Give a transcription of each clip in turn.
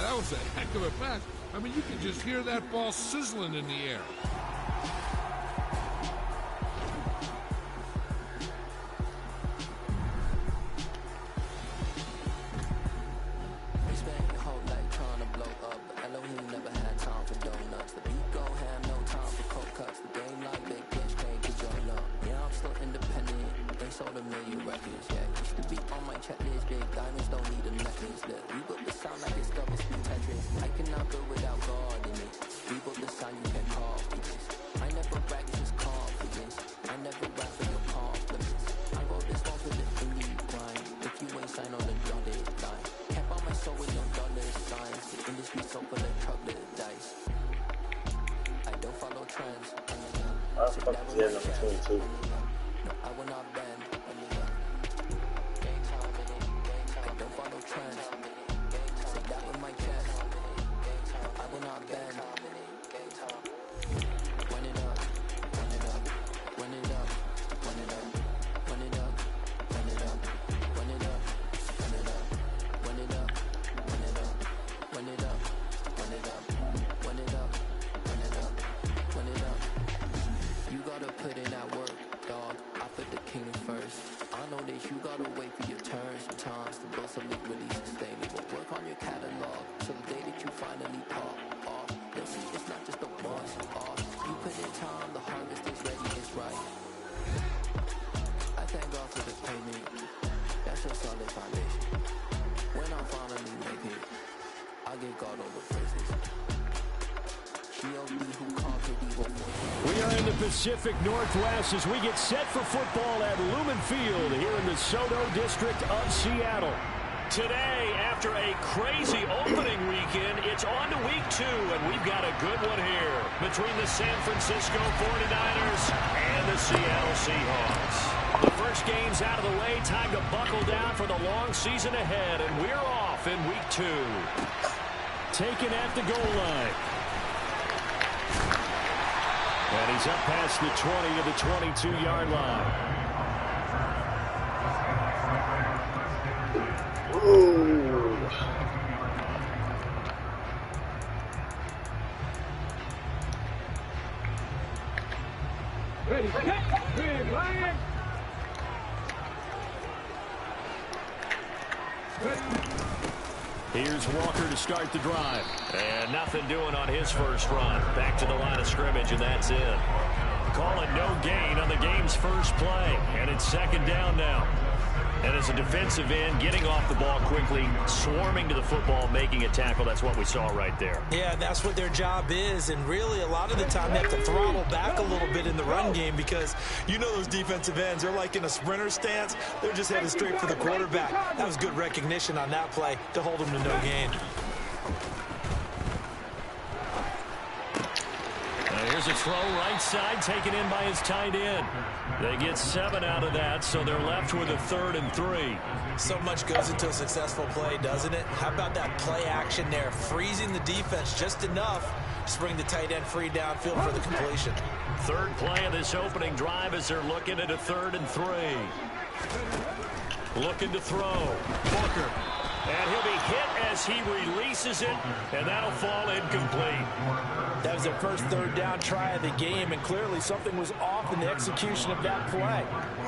that was a heck of a pass. I mean, you can just hear that ball sizzling in the air. We are in the Pacific Northwest as we get set for football at Lumen Field here in the Soto District of Seattle. Today, after a crazy opening weekend, it's on to week 2, and we've got a good one here between the San Francisco 49ers and the Seattle Seahawks. The first game's out of the way, time to buckle down for the long season ahead, and we're off in week 2. Taken at the goal line. And he's up past the 20 to the 22-yard line. Ooh. Ready, set, big line. Here's Walker to start the drive. And nothing doing on his first run. Back to the line of scrimmage, and that's it. Calling no gain on the game's first play. And it's second down now. And as a defensive end, getting off the ball quickly, swarming to the football, making a tackle. That's what we saw right there. Yeah, that's what their job is. And really, a lot of the time, they have to throttle back a little bit in the run game because you know those defensive ends, they're like in a sprinter stance. They're just headed straight for the quarterback. That was good recognition on that play to hold them to no gain. Here's a throw right side taken in by his tight end. They get 7 out of that, so they're left with a 3rd and 3. So much goes into a successful play, doesn't it? How about that play action there? Freezing the defense just enough to bring the tight end free downfield for the completion. Third play of this opening drive as they're looking at a 3rd and 3. Looking to throw. Walker. And he'll be hit as he releases it, and that'll fall incomplete. That was their first 3rd down try of the game, and clearly something was off in the execution of that play.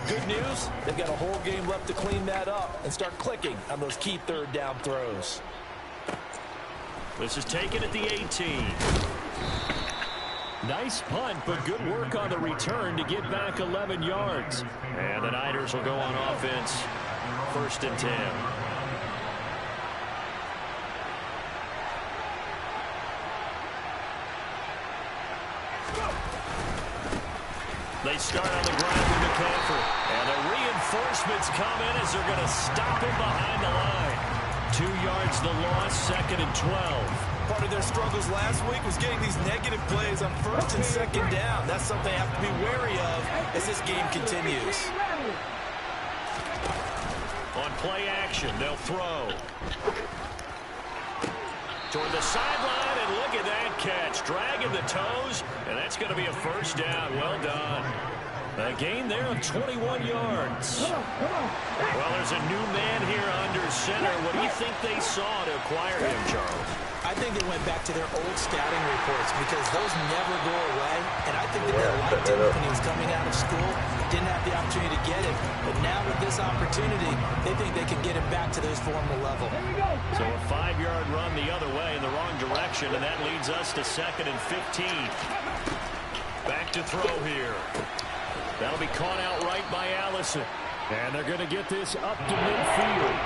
Good news, they've got a whole game left to clean that up and start clicking on those key 3rd down throws. This is taken at the 18. Nice punt, but good work on the return to get back 11 yards. And the Niners will go on offense. 1st and 10. They start on the ground with McCaffrey. And the reinforcements come in as they're going to stop him behind the line. 2 yards the loss, 2nd and 12. Part of their struggles last week was getting these negative plays on 1st and 2nd down. That's something they have to be wary of as this game continues. On play action, they'll throw. Toward the sideline, and look at that catch. Dragging the toes, and that's going to be a 1st down. Well done. A gain there of 21 yards. Well, there's a new man here under center. What do you think they saw to acquire him, Charles? I think they went back to their old scouting reports because those never go away. And I think that they liked him when he was coming out of school. Didn't have the opportunity to get him. But now with this opportunity, they think they can get him back to his former level. So a 5-yard run the other way in the wrong direction, and that leads us to 2nd and 15. Back to throw here. That'll be caught out right by Allison. And they're going to get this up to midfield.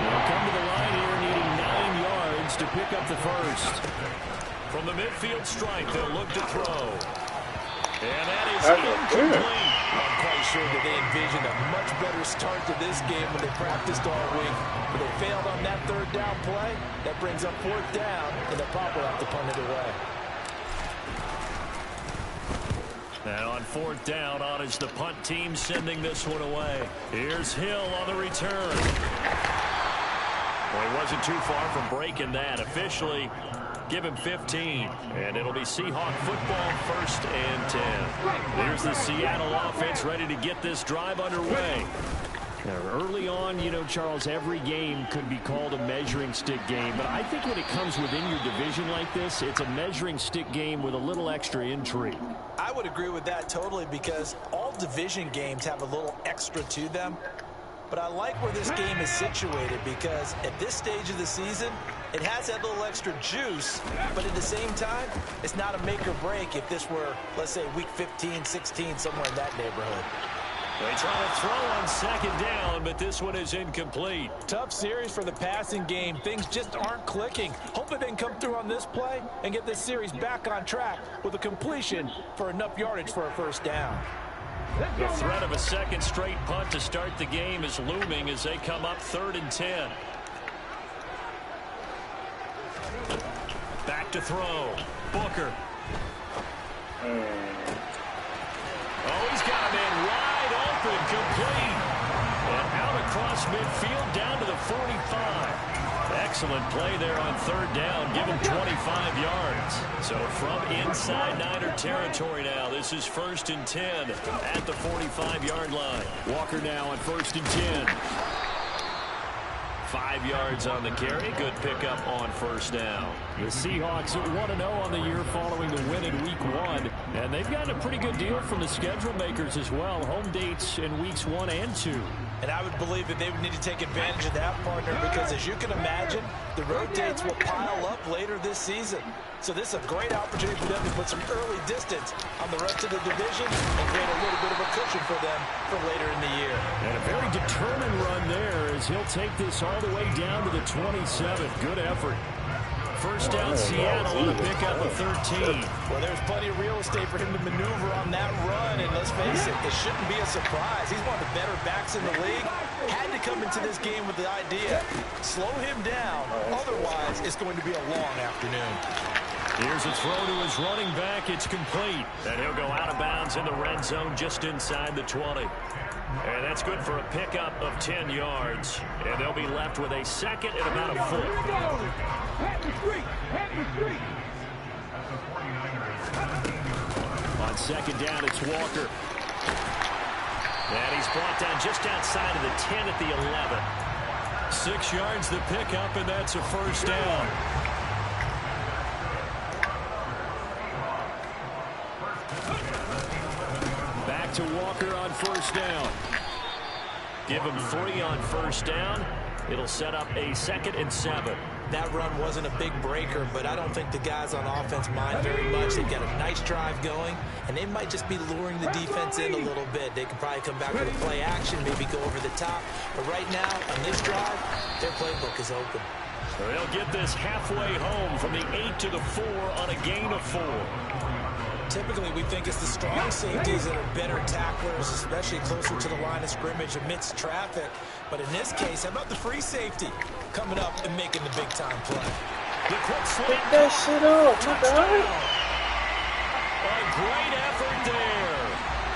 They'll come to the line here needing 9 yards to pick up the first. From the midfield stripe, they'll look to throw. And that is incomplete. I'm quite sure that they envisioned a much better start to this game when they practiced all week. But they failed on that 3rd down play. That brings up 4th down, and the Pop will have to punt it away. Now on 4th down, on is the punt team sending this one away. Here's Hill on the return. Well, he wasn't too far from breaking that. Officially, give him 15. And it'll be Seahawk football, 1st and 10. Here's the Seattle offense ready to get this drive underway. Now, early on, you know, Charles, every game could be called a measuring stick game. But I think when it comes within your division like this, it's a measuring stick game with a little extra intrigue. I would agree with that totally because all division games have a little extra to them. But I like where this game is situated because at this stage of the season, it has that little extra juice, but at the same time, it's not a make or break if this were, let's say, week 15, 16, somewhere in that neighborhood. They try to throw on 2nd down, but this one is incomplete. Tough series for the passing game. Things just aren't clicking. Hopefully they can come through on this play and get this series back on track with a completion for enough yardage for a 1st down. The threat of a 2nd straight punt to start the game is looming as they come up 3rd and 10. Back to throw. Booker. Oh, he's got a man wide open, complete. And out across midfield down to the 45. Excellent play there on 3rd down. Give him 25 yards. So from inside Niner territory now, this is 1st and 10 at the 45-yard line. Walker now on 1st and 10. 5 yards on the carry. Good pickup on 1st down. The Seahawks 1-0 on the year following the win in Week 1. And they've gotten a pretty good deal from the schedule makers as well. Home dates in Weeks 1 and 2. And I would believe that they would need to take advantage of that, partner, because as you can imagine, the road dates will pile up later this season. So this is a great opportunity for them to put some early distance on the rest of the division and create a little bit of a cushion for them for later in the year. And a very determined run there as he'll take this all the way down to the 27. Good effort. 1st down, Seattle on a pickup of 13. Well, there's plenty of real estate for him to maneuver on that run, and let's face it, it shouldn't be a surprise. He's one of the better backs in the league. Had to come into this game with the idea, slow him down, otherwise it's going to be a long afternoon. Here's a throw to his running back. It's complete. And he'll go out of bounds in the red zone just inside the 20. And that's good for a pickup of 10 yards. And they'll be left with a 2nd and about a foot. On 2nd down, it's Walker. And he's brought down just outside of the 10 at the 11. 6 yards the pickup, and that's a 1st down. Back to Walker on 1st down. Give him 3 on 1st down. It'll set up a 2nd and 7. That run wasn't a big breaker, but I don't think the guys on offense mind very much. They've got a nice drive going, and they might just be luring the defense in a little bit. They could probably come back with a play action, maybe go over the top. But right now, on this drive, their playbook is open. So they'll get this halfway home from the 8 to the 4 on a gain of 4. Typically, we think it's the strong safeties that are better tacklers, especially closer to the line of scrimmage amidst traffic. But in this case, how about the free safety coming up and making the big-time play? The quick slant. Pick that shit up, Touchdown. A great effort there.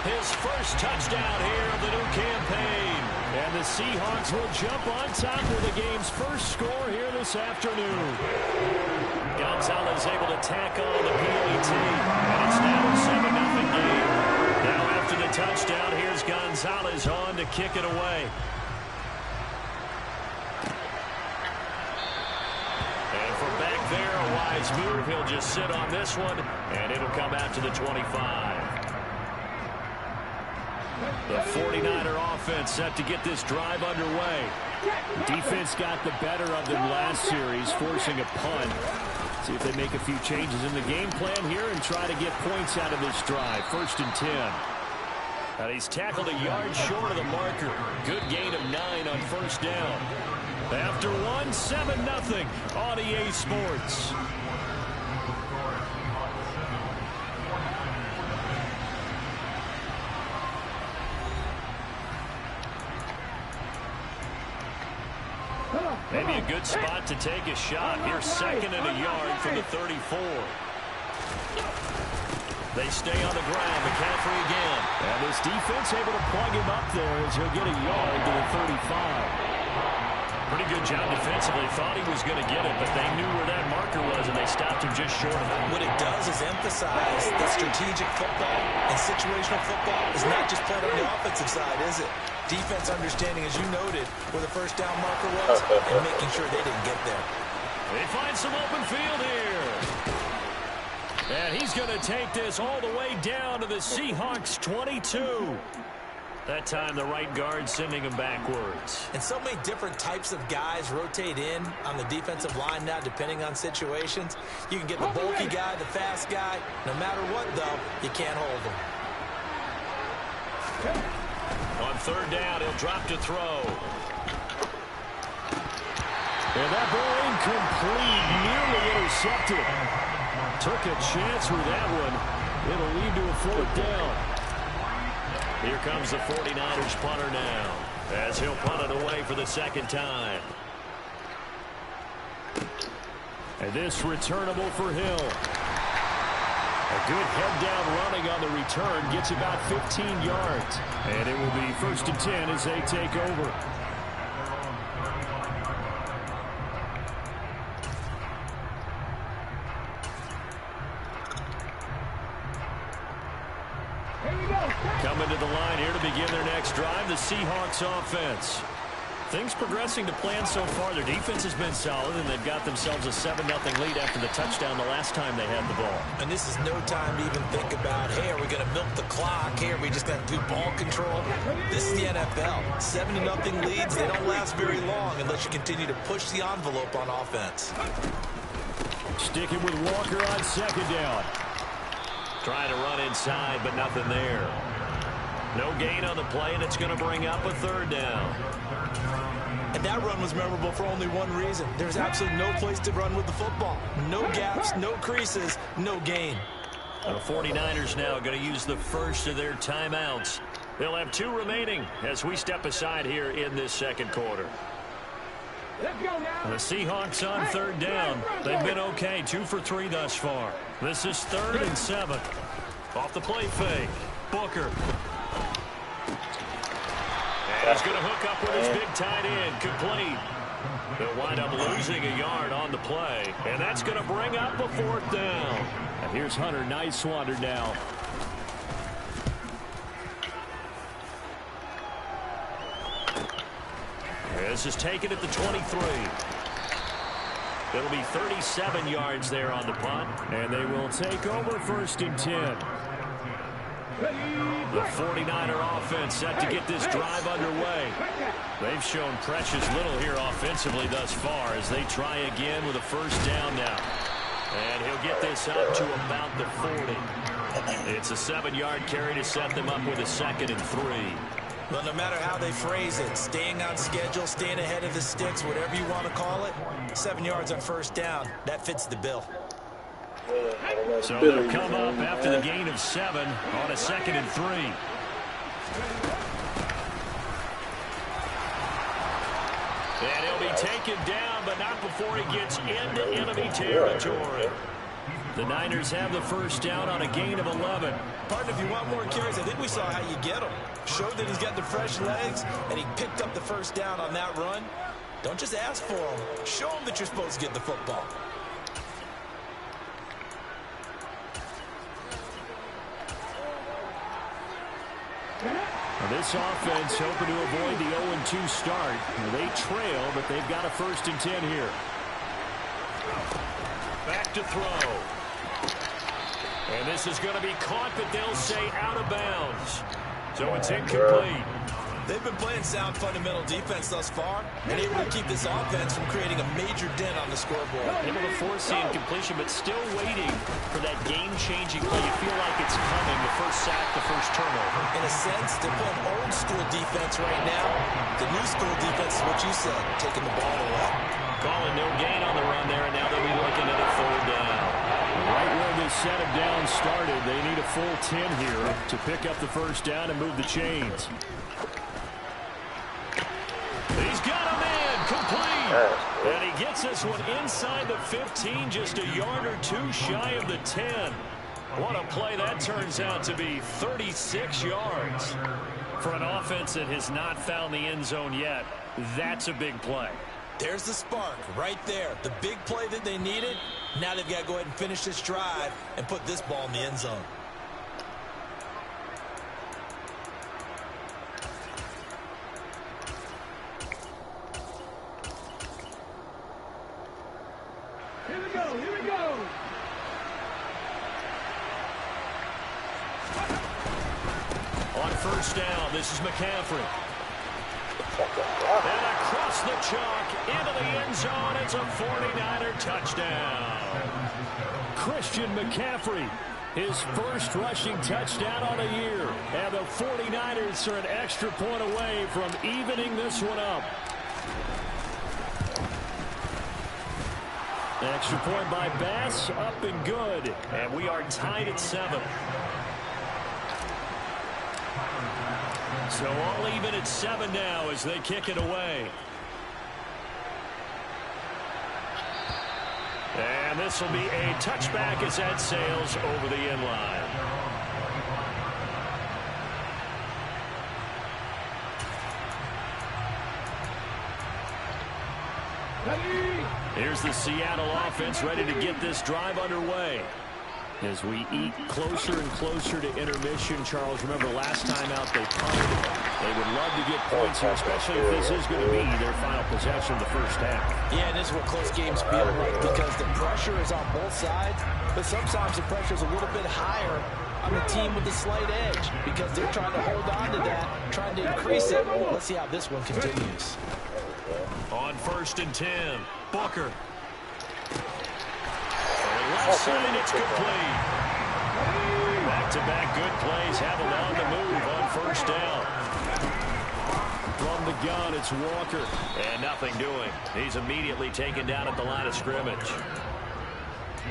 His first touchdown here of the new campaign. And the Seahawks will jump on top with the game's first score here this afternoon. Gonzalez able to tack on the PAT. And it's now a 7-0 game. Now after the touchdown. Here's Gonzalez on to kick it away. And from back there, a wise move. He'll just sit on this one, and it'll come out to the 25. The 49er offense set to get this drive underway. Defense got the better of them last series, forcing a punt. See if they make a few changes in the game plan here and try to get points out of this drive. 1st and 10. And he's tackled a yard short of the marker. Good gain of 9 on 1st down. After one, 7-0 on EA Sports. Maybe a good spot to take a shot. Here's 2nd and a yard from the 34. They stay on the ground. McCaffrey again. And this defense able to plug him up there as he'll get a yard to the 35. Pretty good job defensively. Thought he was going to get it, but they knew where that marker was, and they stopped him just short of it. What it does is emphasize that strategic football and situational football is not just played on the offensive side, is it? Defense understanding, as you noted, where the 1st down marker was and making sure they didn't get there. They find some open field here. And he's going to take this all the way down to the Seahawks 22. That time the right guard sending him backwards. And so many different types of guys rotate in on the defensive line now, depending on situations. You can get the bulky guy, the fast guy. No matter what, though, you can't hold him. On 3rd down, he'll drop to throw. And that ball incomplete, nearly intercepted. Took a chance with that one. It'll lead to a 4th down. Here comes the 49ers punter now, as he'll punt it away for the 2nd time. And this returnable for Hill. A good head down running on the return, gets about 15 yards. And it will be 1st and 10 as they take over. Coming to the line here to begin their next drive, the Seahawks offense. Things progressing to plan so far. Their defense has been solid, and they've got themselves a 7-0 lead after the touchdown the last time they had the ball. And this is no time to even think about, hey, are we going to milk the clock? Hey, are we just going to do ball control? This is the NFL. 7-0 leads, they don't last very long unless you continue to push the envelope on offense. Sticking with Walker on 2nd down. Trying to run inside, but nothing there. No gain on the play, and it's going to bring up a 3rd down. And that run was memorable for only one reason. There's absolutely no place to run with the football. No gaps, no creases, no gain. The 49ers now going to use the first of their timeouts. They'll have 2 remaining as we step aside here in this 2nd quarter. The Seahawks on 3rd down. They've been okay, 2 for 3 thus far. This is 3rd and 7. Off the play fake. Booker. And he's going to hook up with his big tight end. Complete. They'll wind up losing a yard on the play. And that's going to bring up a 4th down. And here's Hunter Nicewander now. This is taken at the 23. It'll be 37 yards there on the punt. And they will take over 1st and 10. The 49er offense set to get this drive underway. They've shown precious little here offensively thus far as they try again with a 1st down now. And he'll get this up to about the 40. It's a 7-yard carry to set them up with a 2nd and 3. Well, no matter how they phrase it, staying on schedule, staying ahead of the sticks, whatever you want to call it, 7 yards on 1st down, that fits the bill. So they'll come up after the gain of 7 on a 2nd and 3. And he'll be taken down, but not before he gets into enemy territory. The Niners have the 1st down on a gain of 11. Partner, if you want more carries, I think we saw how you get them. Showed that he's got the fresh legs, and he picked up the 1st down on that run. Don't just ask for them. Show them that you're supposed to get the football. This offense hoping to avoid the 0-2 start. They trail, but they've got a 1st and 10 here. Back to throw. And this is going to be caught, but they'll say out of bounds. So it's incomplete. They've been playing sound fundamental defense thus far and able to keep this offense from creating a major dent on the scoreboard. Able to force the incompletion, but still waiting for that game-changing play. You feel like it's coming, the first sack, the first turnover. In a sense, they're playing old-school defense right now. The new-school defense is what you said, taking the ball away. Calling no gain on the run there, and now they'll be looking at a 3rd down. Right where this set of downs started, they need a full 10 here to pick up the 1st down and move the chains. He's got a man complete. And he gets this one inside the 15, just a yard or 2 shy of the 10. What a play that turns out to be, 36 yards. For an offense that has not found the end zone yet, that's a big play. There's the spark right there. The big play that they needed. Now they've got to go ahead and finish this drive and put this ball in the end zone. Here we go, here we go. On 1st down, this is McCaffrey. And across the chalk into the end zone. It's a 49er touchdown. Christian McCaffrey, his 1st rushing touchdown on the year. And the 49ers are an extra point away from evening this one up. Extra point by Bass, up and good. And we are tied at 7. So all even at 7 now as they kick it away. And this will be a touchback as that sails over the end line. Here's the Seattle offense ready to get this drive underway. As we eat closer and closer to intermission, Charles, remember last time out they punted. They would love to get points here, especially if this is going to be their final possession of the 1st half. Yeah, and this is what close games feel like because the pressure is on both sides, but sometimes the pressure is a little bit higher on the team with the slight edge because they're trying to hold on to that, trying to increase it. Let's see how this one continues. On 1st and 10, Booker. Left side, it's complete. Back-to-back good plays have them on the move on 1st down. From the gun, it's Walker. And nothing doing. He's immediately taken down at the line of scrimmage.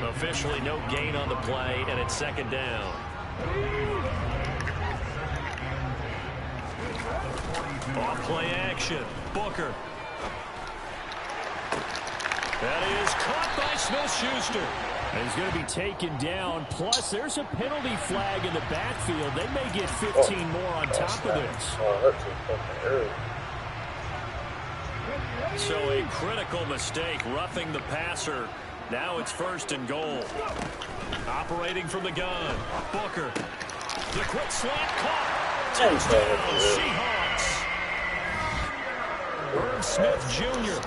Officially no gain on the play, and it's 2nd down. Off play action. Booker. That is caught by Smith-Schuster. And he's going to be taken down. Plus, there's a penalty flag in the backfield. They may get 15 more on top of this. So a critical mistake, roughing the passer. Now it's 1st and goal. Operating from the gun. Booker. The quick slant caught. Touchdown, Seahawks. Irv Smith Jr.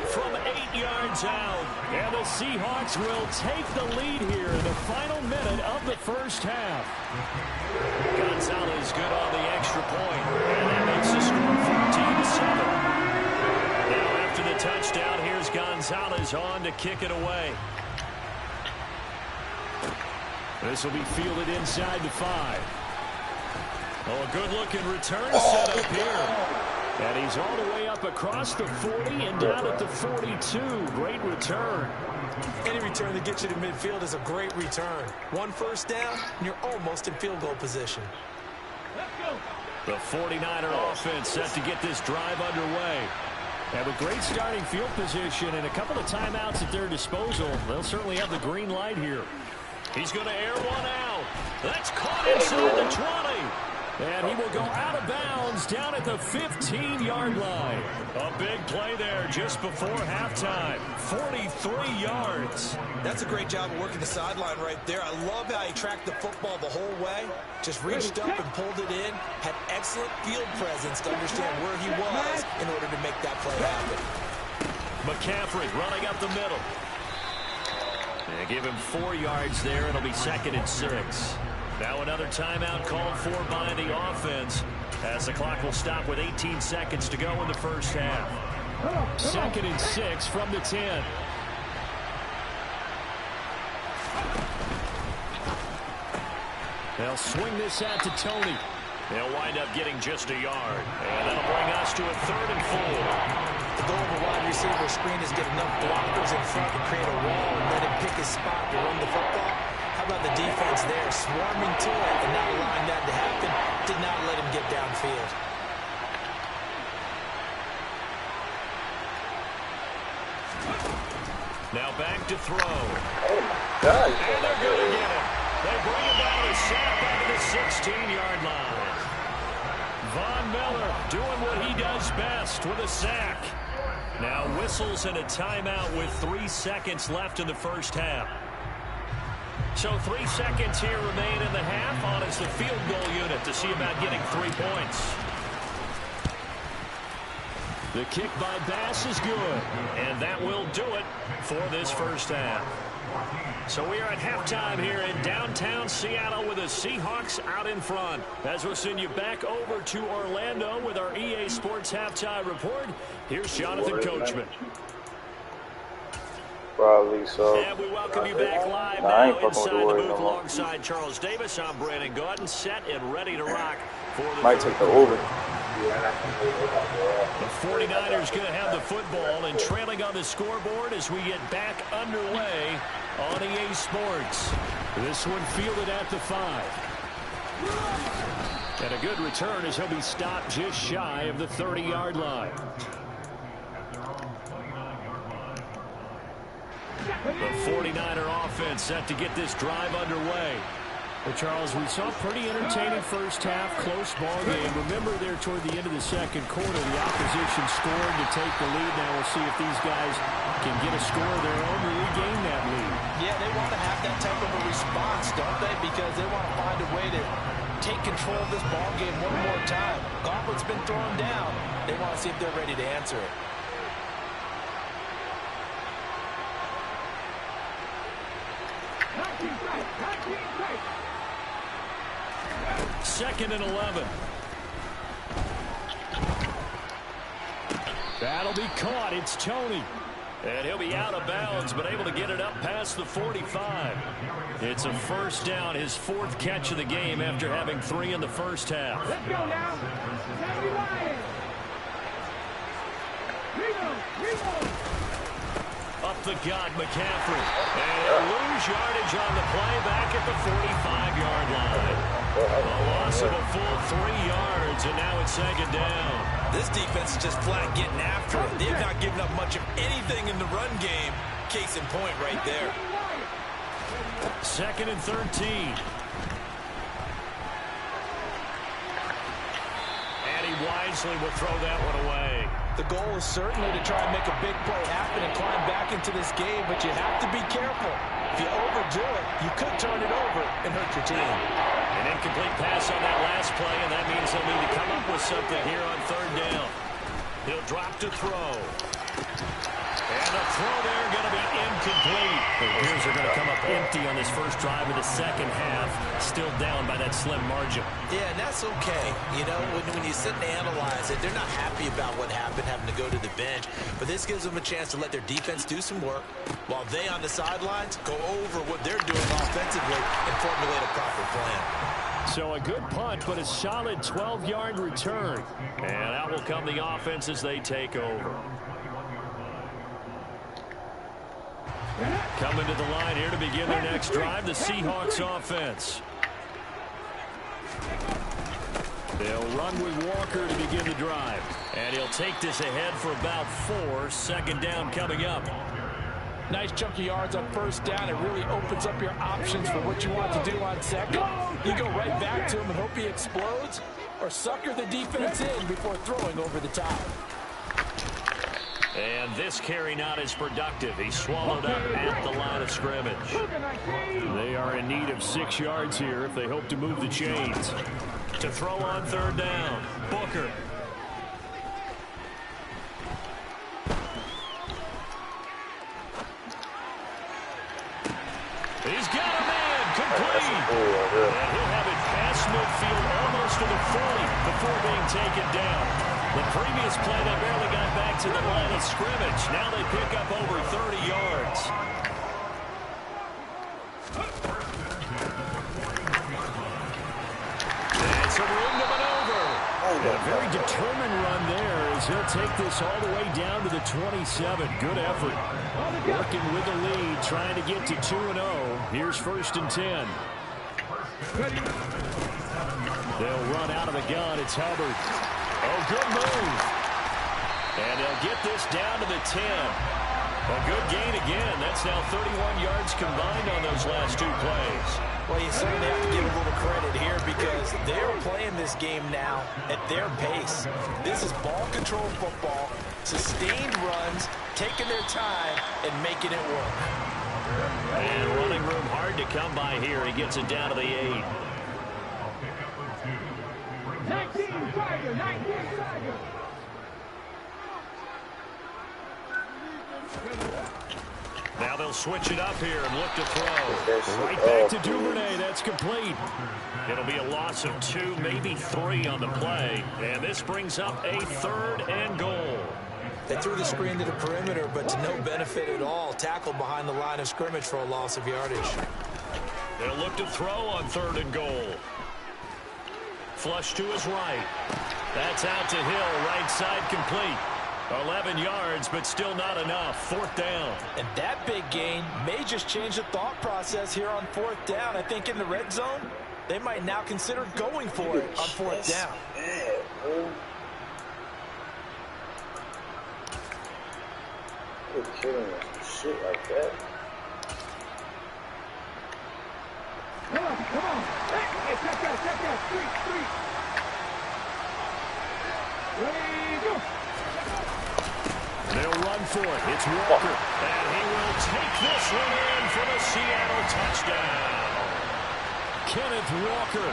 from 8 yards out. And the Seahawks will take the lead here in the final minute of the 1st half. Gonzalez good on the extra point. And that makes the score 14-7. Now after the touchdown, here's Gonzalez on to kick it away. This will be fielded inside the 5. Oh, a good-looking return set up here. And he's all the way up across the 40 and down at the 42. Great return. Any return that gets you to midfield is a great return. 1 1st down, and you're almost in field goal position. The 49er offense set to get this drive underway. Have a great starting field position and a couple of timeouts at their disposal. They'll certainly have the green light here. He's going to air one out. That's caught inside the 20. And he will go out of bounds down at the 15-yard line. A big play there just before halftime. 43 yards. That's a great job of working the sideline right there. I love how he tracked the football the whole way. Just reached up and pulled it in. Had excellent field presence to understand where he was in order to make that play happen. McCaffrey running up the middle. They give him 4 yards there. It'll be 2nd and 6. Now another timeout called for by the offense as the clock will stop with 18 seconds to go in the first half. 2nd and 6 from the 10. They'll swing this out to Tony. They'll wind up getting just a yard. And that'll bring us to a 3rd and 4. The goal of a wide receiver screen is get enough blockers in front to create a wall and let him pick his spot to run the football. How about the defense there, swarming to it and not allowing that to happen? Did not let him get downfield. Now back to throw. Oh, my God. And they're going to get him. They bring him down a sack back to the 16-yard line. Von Miller doing what he does best with a sack. Now whistles and a timeout with 3 seconds left in the first half. So 3 seconds here remain in the half on as the field goal unit to see about getting 3 points. The kick by Bass is good, and that will do it for this first half. So we are at halftime here in downtown Seattle with the Seahawks out in front. As we'll send you back over to Orlando with our EA Sports Halftime Report, here's Jonathan Coachman. Probably so. And we welcome you back live now inside the booth alongside Charles Davis. I'm Brandon Gordon, set and ready to rock for the might take the over. The 49ers going to have the football and trailing on the scoreboard as we get back underway on EA Sports. This one fielded at the 5. And a good return as he'll be stopped just shy of the 30-yard line. The 49er offense set to get this drive underway. Well, Charles, we saw a pretty entertaining first half, close ball game. Remember there toward the end of the second quarter, the opposition scored to take the lead. Now we'll see if these guys can get a score of their own to regain that lead. Yeah, they want to have that type of a response, don't they? Because they want to find a way to take control of this ball game one more time. Gauntlet's been thrown down. They want to see if they're ready to answer it. Second and 11. That'll be caught. It's Tony. And he'll be out of bounds, but able to get it up past the 45. It's a first down, his 4th catch of the game after having 3 in the first half. Let's go now. Up the gut, McCaffrey. And he'll lose yardage on the play back at the 45-yard line. A loss of a full 3 yards, and now it's 2nd down. This defense is just flat getting after it. They've not given up much of anything in the run game. Case in point right there. 2nd and 13. And he wisely will throw that one away. The goal is certainly to try and make a big play happen and climb back into this game, but you have to be careful. If you overdo it, you could turn it over and hurt your team. An incomplete pass on that last play, and that means they'll need to come up with something here on 3rd down. He'll drop to throw. And the throw there going to be incomplete. The Bears are going to come up empty on this first drive of the second half, still down by that slim margin. Yeah, and that's okay. You know, when you sit and analyze it, they're not happy about what happened, having to go to the bench. But this gives them a chance to let their defense do some work while they on the sidelines go over what they're doing offensively and formulate a proper plan. So a good punt, but a solid 12-yard return. And out will come the offense as they take over. Coming to the line here to begin their next drive, the Seahawks offense. They'll run with Walker to begin the drive. And he'll take this ahead for about 4. 2nd down coming up. Nice chunky yards on first down. It really opens up your options for what you want to do on second. You go right back to him and hope he explodes, or sucker the defense in before throwing over the top. And this carry not as productive. He's swallowed up at the line of scrimmage. They are in need of 6 yards here if they hope to move the chains. To throw on third down, Booker. He's got a man, complete. And he'll have it past midfield almost to the 40 before being taken down. The previous play, they barely got back to the line of scrimmage. Now they pick up over 30 yards. And some room to maneuver. A very determined run there as he'll take this all the way down to the 27. Good effort. Working with the lead, trying to get to 2-0. Here's 1st and 10. They'll run out of the gun. It's Hubbard. Oh, good move. And they'll get this down to the 10. A good gain again. That's now 31 yards combined on those last 2 plays. Well, you certainly have to give a little credit here because they're playing this game now at their pace. This is ball control football, sustained runs, taking their time, and making it work. And running room hard to come by here. He gets it down to the 8. 19 Tiger, 19 Tiger. Now they'll switch it up here and look to throw. Right back to Duvernay. That's complete. It'll be a loss of 2, maybe 3 on the play. And this brings up a 3rd and goal. They threw the screen to the perimeter, but to no benefit at all. Tackled behind the line of scrimmage for a loss of yardage. They'll look to throw on 3rd and goal. Flush to his right. That's out to Hill, right side complete. 11 yards, but still not enough. 4th down. And that big gain may just change the thought process here on 4th down. I think in the red zone, they might now consider going for it on 4th down. You're killing us. Shit like that. Come on. Hey, check that. 3. Ready, go. They'll run for it. It's Walker. And he will take this one in for the Seattle touchdown. Kenneth Walker.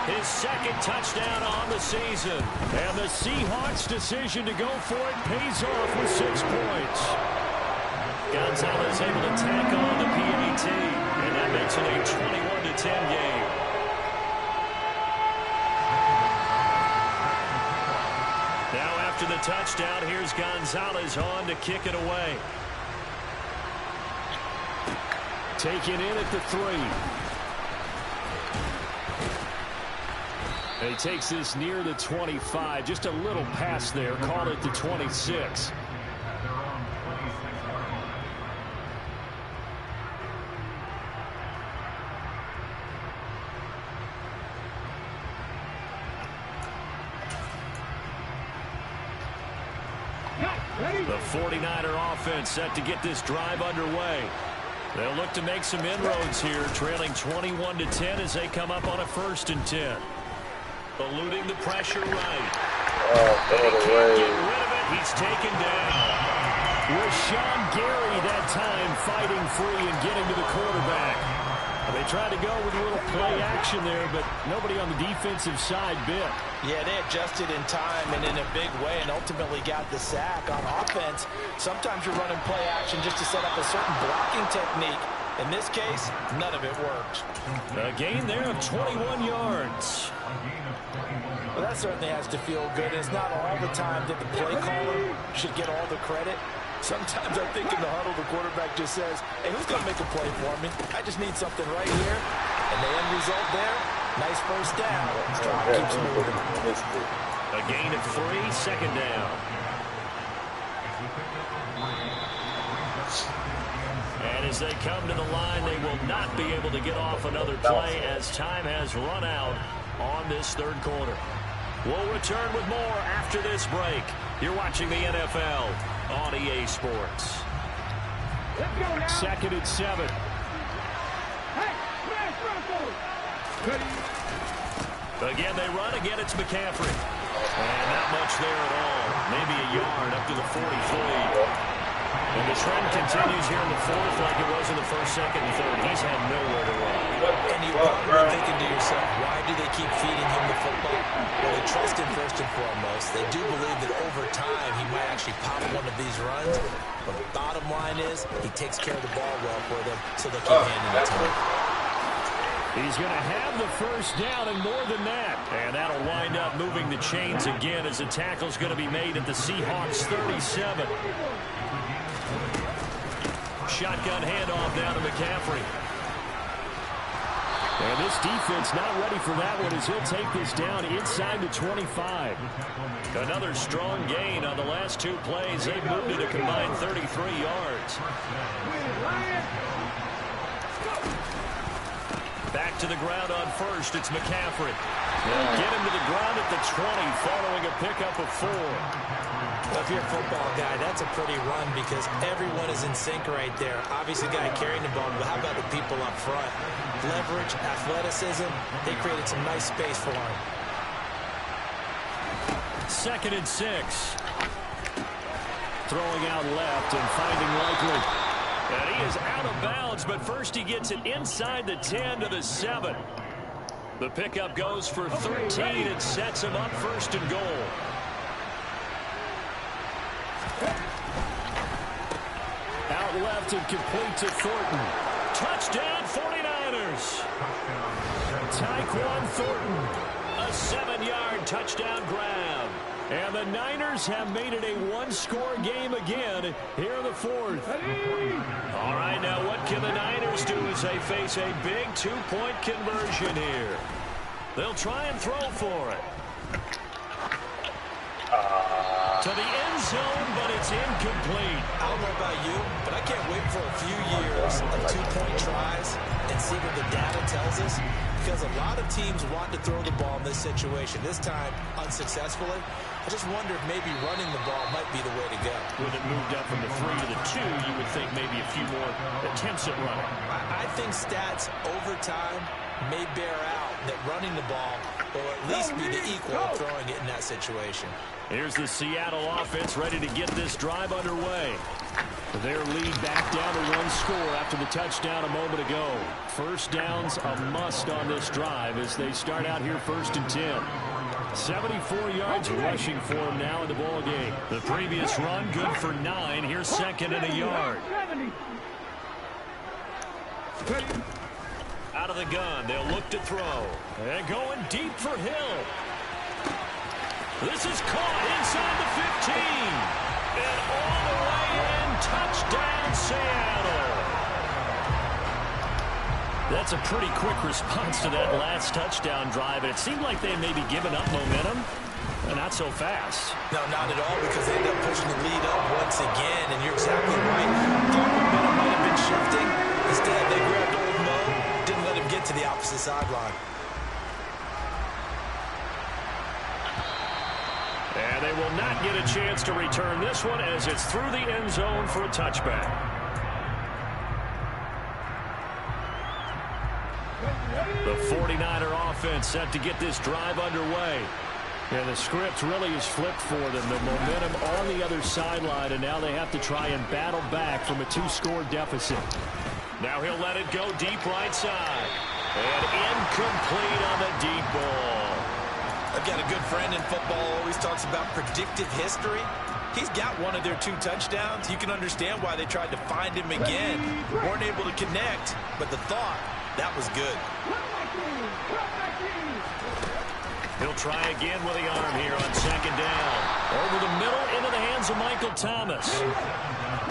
His 2nd touchdown on the season. And the Seahawks' decision to go for it pays off with 6 points. Gonzalez able to tack on the PAT. And that makes it a 21-10 game. Now after the touchdown, here's Gonzalez on to kick it away. Taken in at the 3. He takes this near the 25. Just a little pass there. Call it the 26. The 49er offense set to get this drive underway. They'll look to make some inroads here, trailing 21-10 as they come up on a 1st and 10. Eluding the pressure right. Oh, And he throw it can't away. get rid of it. He's taken down. Rashawn Gary that time fighting free and getting to the quarterback. They tried to go with a little play action there, but nobody on the defensive side bit. Yeah, they adjusted in time and in a big way and ultimately got the sack. On offense, sometimes you're running play action just to set up a certain blocking technique. In this case, none of it worked. A gain there of 21 yards. Well, that certainly has to feel good. It's not all the time that the play caller should get all the credit. Sometimes I think in the huddle, the quarterback just says, hey, who's going to make a play for me? I just need something right here. And the end result there, nice 1st down. Drive keeps moving. A gain of 3, 2nd down. And as they come to the line, they will not be able to get off another play as time has run out on this 3rd quarter. We'll return with more after this break. You're watching the NFL on EA Sports. Let's go now. 2nd and 7. Hey, smash Russell. Again, they run. Again, it's McCaffrey. And not much there at all. Maybe a yard up to the 43. And the trend continues here in the 4th like it was in the 1st, 2nd, and 3rd. He's had nowhere to run. And you're probably thinking to yourself, why do they keep feeding him the football? Well, they trust him first and foremost. They do believe that over time he might actually pop one of these runs. But the bottom line is he takes care of the ball well for them, so they'll keep handing it to him. He's going to have the first down and more than that. And that'll wind up moving the chains again as the tackle's going to be made at the Seahawks 37. Shotgun handoff now to McCaffrey. And this defense not ready for that one as he'll take this down inside the 25. Another strong gain on the last 2 plays. They moved it a combined 33 yards. Back to the ground on first. It's McCaffrey. They'll get him to the ground at the 20 following a pickup of 4. If you're a football guy, that's a pretty run because everyone is in sync right there. Obviously, the guy carrying the ball, but how about the people up front? Leverage, athleticism, they created some nice space for him. 2nd and 6. Throwing out left and finding Likely. And he is out of bounds, but first he gets it inside the 10 to the 7. The pickup goes for 13 and sets him up 1st and goal. Out left and complete to Thornton. Touchdown 49ers. Tyquan Thornton. A 7-yard touchdown grab. And the Niners have made it a one-score game again here in the 4th. All right, now what can the Niners do as they face a big 2-point conversion here? They'll try and throw for it. To the end zone, but it's incomplete. I don't know about you, but I can't wait for a few years of 2-point tries and see what the data tells us. Because a lot of teams want to throw the ball in this situation. This time, unsuccessfully. I just wonder if maybe running the ball might be the way to go. With it moved up from the 3 to the 2, you would think maybe a few more attempts at running. I think stats over time may bear out that running the ball will at least be the equal of throwing it in that situation. Here's the Seattle offense ready to get this drive underway. Their lead back down to 1 score after the touchdown a moment ago. First down's a must on this drive as they start out here 1st and 10. 74 yards rushing for him now in the ball game. The previous run good for 9. Here's 2nd and a yard. Out of the gun, they'll look to throw. And going deep for Hill. This is caught inside the 15. And all the way in, touchdown Seattle. That's a pretty quick response to that last touchdown drive. And it seemed like they may be giving up momentum. Not so fast. No, not at all, because they end up pushing the lead up once again. And you're exactly right. Thought momentum might have been shifting. Instead, they grabbed old Mo, didn't let him get to the opposite sideline. And they will not get a chance to return this one as it's through the end zone for a touchback. The 49er offense set to get this drive underway. And the script really is flipped for them. The momentum on the other sideline, and now they have to try and battle back from a 2-score deficit. Now he'll let it go deep right side. And incomplete on the deep ball. I've got a good friend in football, always talks about predictive history. He's got one of their 2 touchdowns. You can understand why they tried to find him again. Weren't able to connect, but the thought, that was good. He'll try again with the arm here on 2nd down. Over the middle into the hands of Michael Thomas.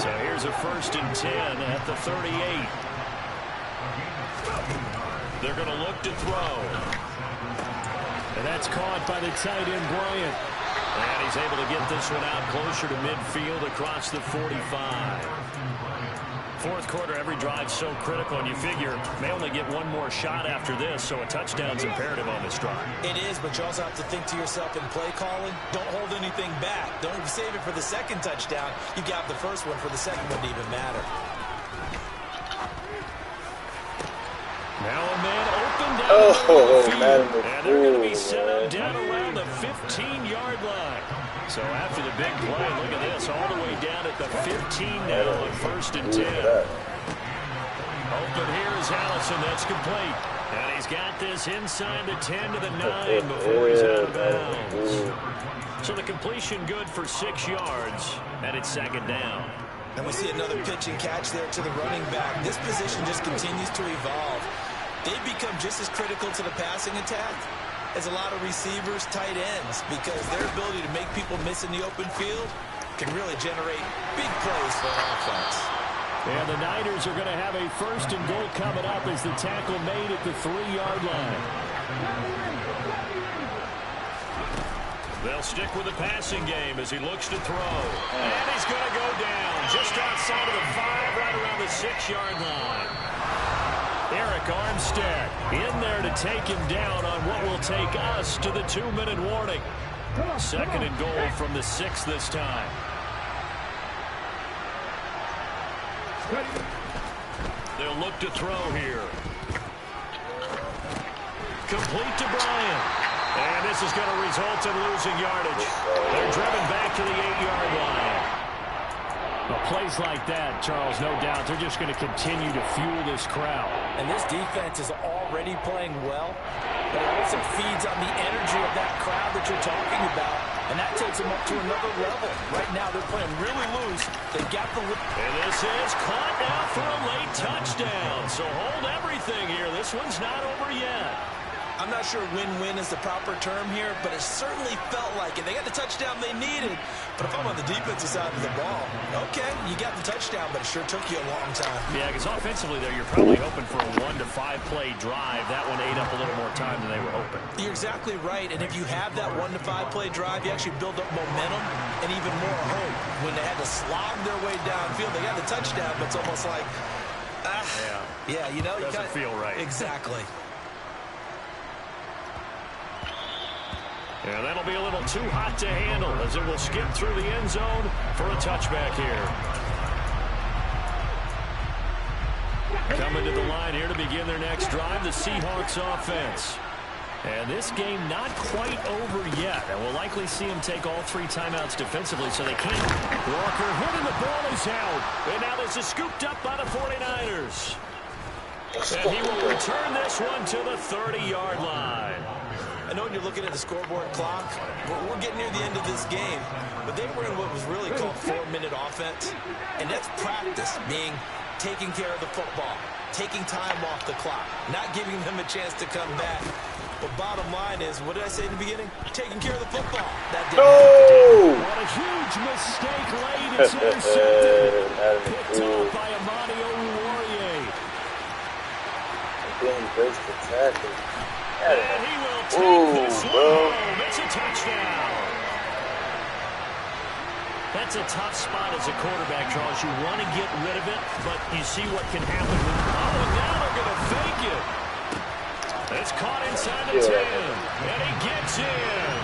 So here's a 1st and 10 at the 38. They're going to look to throw. And that's caught by the tight end, Bryant. And he's able to get this one out closer to midfield across the 45. 4th quarter, every drive so critical, and you figure may only get one more shot after this, so a touchdown's imperative on this drive. It is, but you also have to think to yourself in play calling, don't hold anything back. Don't save it for the 2nd touchdown. You got the first one for the 2nd one to even matter. Now a man open down the middle of the field. And they're going to be set up down around the 15-yard line. So after the big play, look at this, all the way down at the 15 now on 1st and 10. Open here is Allison. That's complete. And he's got this inside the 10 to the 9 before he's out of bounds. So the completion good for 6 yards, and it's 2nd down. And we see another pitch and catch there to the running back. This position just continues to evolve. They've become just as critical to the passing attack as a lot of receivers, tight ends, because their ability to make people miss in the open field can really generate big plays for an offense. And the Niners are going to have a 1st and goal coming up as the tackle made at the 3-yard line. They'll stick with the passing game as he looks to throw. And he's going to go down just outside of the 5, right around the 6-yard line. Eric Armstead in there to take him down on what will take us to the 2-minute warning. 2nd and goal from the 6 this time. They'll look to throw here. Complete to Bryant. And this is going to result in losing yardage. They're driven back to the 8-yard line. Well, plays like that, Charles, no doubt, they're just going to continue to fuel this crowd. And this defense is already playing well, but it also feeds on the energy of that crowd that you're talking about, and that takes them up to another level. Right now, they're playing really loose. They got the... And this is caught now for a late touchdown. So hold everything here. This one's not over yet. I'm not sure win-win is the proper term here, but it certainly felt like it. They got the touchdown they needed, but if I'm on the defensive side of the ball, okay, you got the touchdown, but it sure took you a long time. Yeah, because offensively there, you're probably hoping for a 1 to 5 play drive. That one ate up a little more time than they were hoping. You're exactly right, and if you have that 1 to 5 play drive, you actually build up momentum and even more hope. When they had to slog their way downfield, they got the touchdown, but it's almost like, yeah, you know, doesn't feel right. Exactly. And that'll be a little too hot to handle as it will skip through the end zone for a touchback here. Coming to the line here to begin their next drive, the Seahawks offense. And this game not quite over yet. And we'll likely see him take all 3 timeouts defensively so they can't. Walker hitting the ball is out. And now this is scooped up by the 49ers. And he will return this one to the 30-yard line. I know when you're looking at the scoreboard clock, we're getting near the end of this game, but they were in what was really called 4-minute offense, and that's practice, being taking care of the football, taking time off the clock, not giving them a chance to come back. But bottom line is, what did I say in the beginning? Taking care of the football. That didn't happen. What a huge mistake late. It's intercepted. Picked off by Amani Oruwariye. Again, breaks the tackle. And he will take this one home. It's a touchdown. That's a tough spot as a quarterback, Charles. You want to get rid of it, but you see what can happen. And now they're going to fake it. It's caught inside the 10, and he gets in.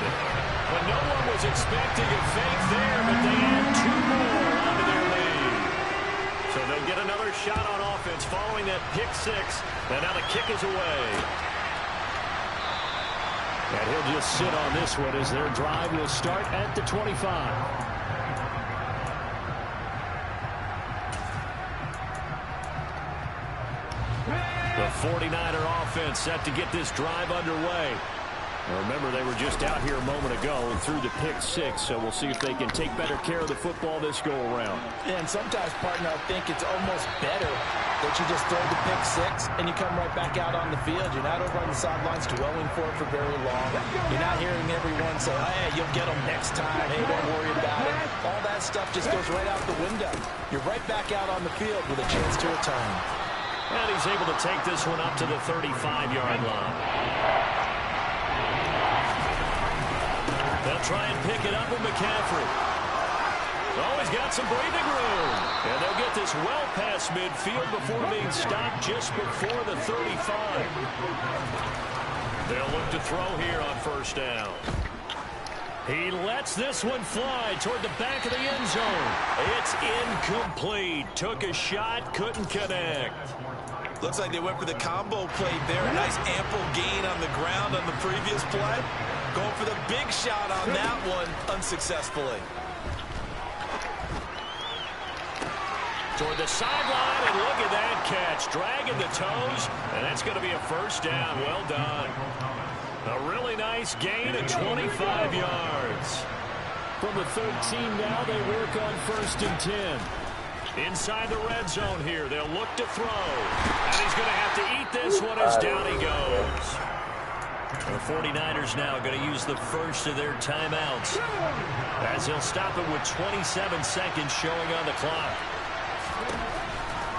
But no one was expecting a fake there, but they add 2 more onto their lead. So they'll get another shot on offense following that pick 6, and now the kick is away. And he'll just sit on this one as their drive will start at the 25. The 49er offense set to get this drive underway. Remember, they were just out here a moment ago and threw the pick 6, so we'll see if they can take better care of the football this go-around. And sometimes, partner, I think it's almost better that you just throw the pick 6 and you come right back out on the field. You're not over on the sidelines dwelling for it for very long. You're not hearing everyone say, hey, you'll get them next time. Hey, don't worry about it. All that stuff just goes right out the window. You're right back out on the field with a chance to return. And he's able to take this one up to the 35-yard line. They'll try and pick it up with McCaffrey. Oh, he's got some breathing room. And they'll get this well past midfield before being stopped just before the 35. They'll look to throw here on 1st down. He lets this one fly toward the back of the end zone. It's incomplete. Took a shot, couldn't connect. Looks like they went for the combo play there. A nice ample gain on the ground on the previous play. Going for the big shot on that one unsuccessfully. Toward the sideline, and look at that catch. Dragging the toes, and that's going to be a first down. Well done. A really nice gain of 25 yards. From the 13 now, they work on 1st and 10. Inside the red zone here. They'll look to throw. And he's going to have to eat this one as down he goes. The 49ers now going to use the first of their timeouts, as they'll stop it with 27 seconds showing on the clock.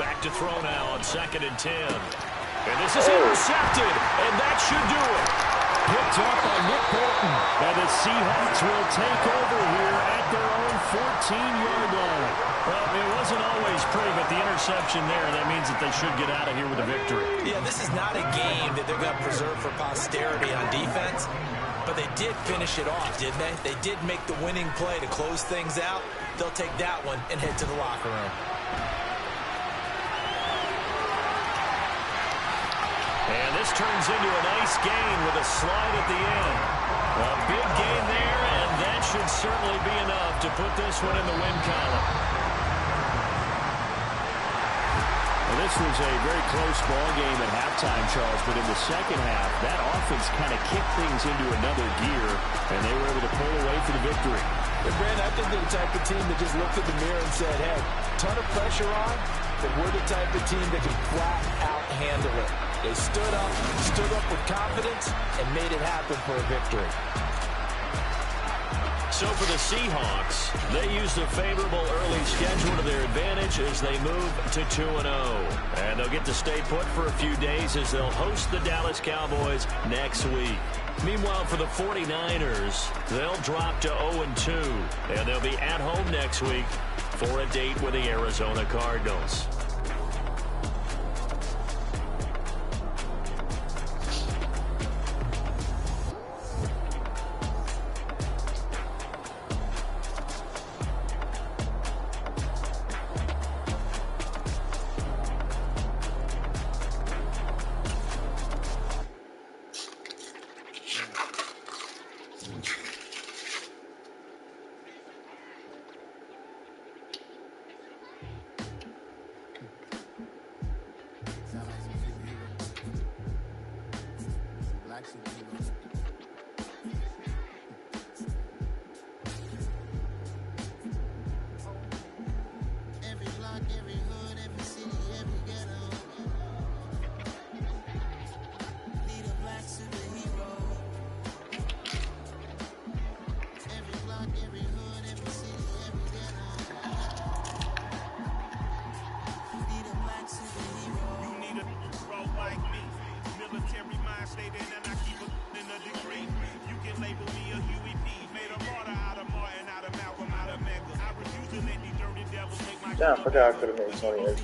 Back to throw now on 2nd and 10. And this is intercepted, and that should do it. Picked up by Nick Bolton. And the Seahawks will take over here at their own 14-yard line. Well, it wasn't always pretty, but the interception there, that means that they should get out of here with a victory. Yeah, this is not a game that they're going to preserve for posterity on defense, but they did finish it off, didn't they? They did make the winning play to close things out. They'll take that one and head to the locker room. And this turns into a nice gain with a slide at the end. A big gain there, and that should certainly be enough to put this one in the win column. Well, this was a very close ball game at halftime, Charles, but in the second half, that offense kind of kicked things into another gear, and they were able to pull away for the victory. And Brandon, I think they're the type of team that just looked at the mirror and said, hey, ton of pressure on, but we're the type of team that can flat out handle it. They stood up with confidence, and made it happen for a victory. So for the Seahawks, they used a favorable early schedule to their advantage as they move to 2-0. And they'll get to stay put for a few days as they'll host the Dallas Cowboys next week. Meanwhile, for the 49ers, they'll drop to 0-2. And they'll be at home next week for a date with the Arizona Cardinals. Damn, I forgot I could have made Tony X.